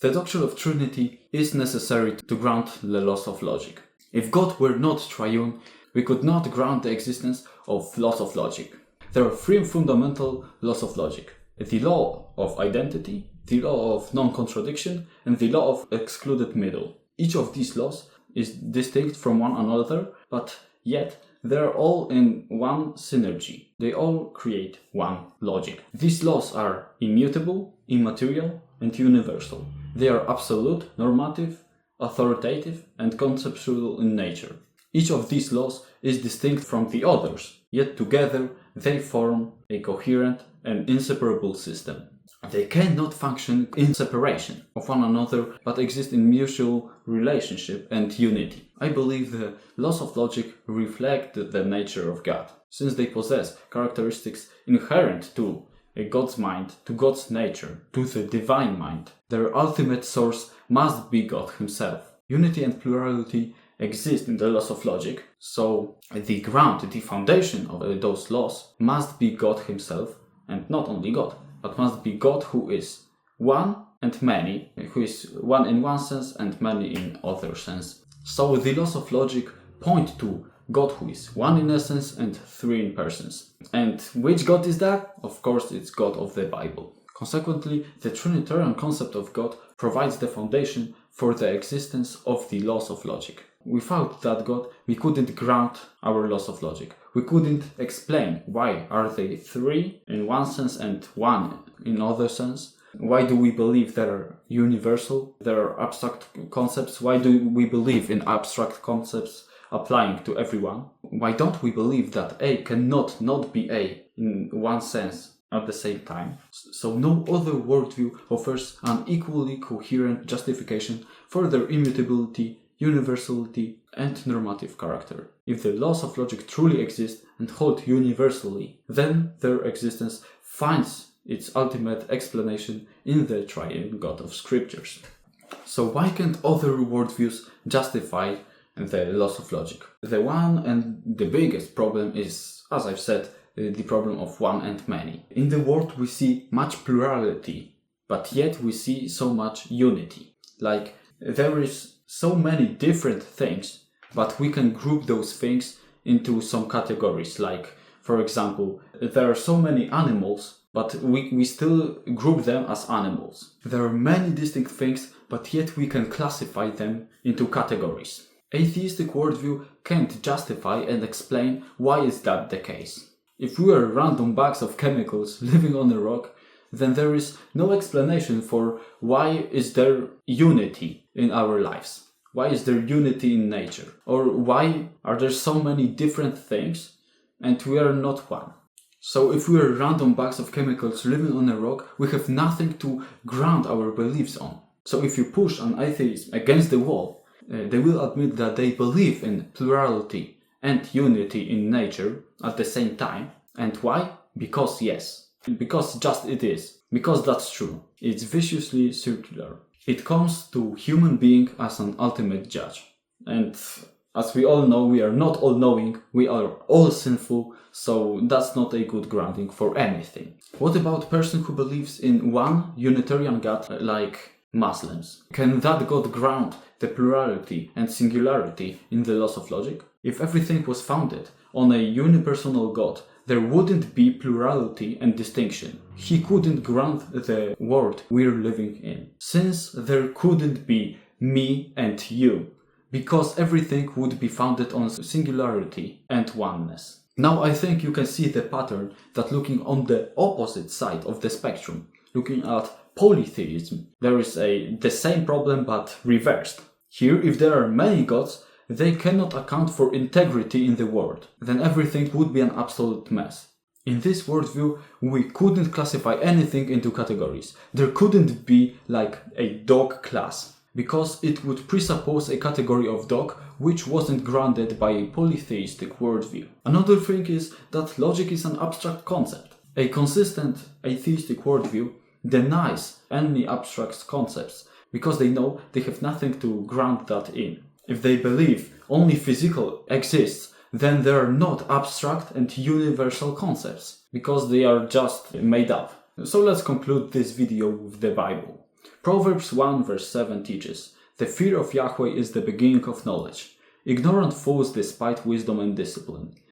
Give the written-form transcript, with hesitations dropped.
The doctrine of Trinity is necessary to ground the laws of logic. If God were not triune, we could not ground the existence of laws of logic. There are three fundamental laws of logic: the law of identity, the law of non-contradiction, and the law of excluded middle. Each of these laws is distinct from one another, but yet they are all in one synergy. They all create one logic. These laws are immutable, immaterial, and universal. They are absolute, normative, authoritative, and conceptual in nature. Each of these laws is distinct from the others, yet together they form a coherent and inseparable system. They cannot function in separation of one another, but exist in mutual relationship and unity. I believe the laws of logic reflect the nature of God, since they possess characteristics inherent to God's mind, to God's nature, to the divine mind. Their ultimate source must be God himself. Unity and plurality exist in the laws of logic, so the ground, the foundation of those laws must be God himself, and not only God, but must be God who is one and many, who is one in one sense and many in other sense. So the laws of logic point to God who is one in essence and three in persons. And which God is that? Of course, it's God of the Bible. Consequently, the Trinitarian concept of God provides the foundation for the existence of the laws of logic. Without that God, we couldn't ground our laws of logic. We couldn't explain why are they three in one sense and one in other sense. Why do we believe they're universal? They're abstract concepts. Why do we believe in abstract concepts applying to everyone? Why don't we believe that A cannot not be A in one sense at the same time? So no other worldview offers an equally coherent justification for their immutability, universality, and normative character. If the laws of logic truly exist and hold universally, then their existence finds its ultimate explanation in the triune God of Scriptures. So why can't other worldviews justify the laws of logic? The one and the biggest problem is, as I've said, the problem of one and many. In the world we see much plurality, but yet we see so much unity. Like, there is so many different things, but we can group those things into some categories. Like, for example, there are so many animals, but we still group them as animals. There are many distinct things, but yet we can classify them into categories. Atheistic worldview can't justify and explain why is that the case. If we are random bags of chemicals living on a rock, then there is no explanation for why is there unity in our lives. Why is there unity in nature? Or why are there so many different things and we are not one? So if we are random bags of chemicals living on a rock, we have nothing to ground our beliefs on. So if you push an atheist against the wall, they will admit that they believe in plurality and unity in nature at the same time. And why? Because yes. Because just it is. Because that's true. It's viciously circular. It comes to human being as an ultimate judge. And as we all know, we are not all-knowing, we are all sinful, so that's not a good grounding for anything. What about a person who believes in one Unitarian God like Muslims? Can that God ground the plurality and singularity in the laws of logic? If everything was founded on a unipersonal God, there wouldn't be plurality and distinction. He couldn't ground the world we're living in, since there couldn't be me and you, because everything would be founded on singularity and oneness. Now I think you can see the pattern that looking on the opposite side of the spectrum, looking at polytheism, there is the same problem but reversed. Here, if there are many gods, they cannot account for integrity in the world. Then everything would be an absolute mess. In this worldview, we couldn't classify anything into categories. There couldn't be like a dog class, because it would presuppose a category of dog which wasn't grounded by a polytheistic worldview. Another thing is that logic is an abstract concept. A consistent atheistic worldview denies any abstract concepts because they know they have nothing to ground that in. If they believe only physical exists, then they are not abstract and universal concepts because they are just made up. So let's conclude this video with the Bible. Proverbs 1 verse 7 teaches, "The fear of Yahweh is the beginning of knowledge. Ignorant fools despise wisdom and discipline.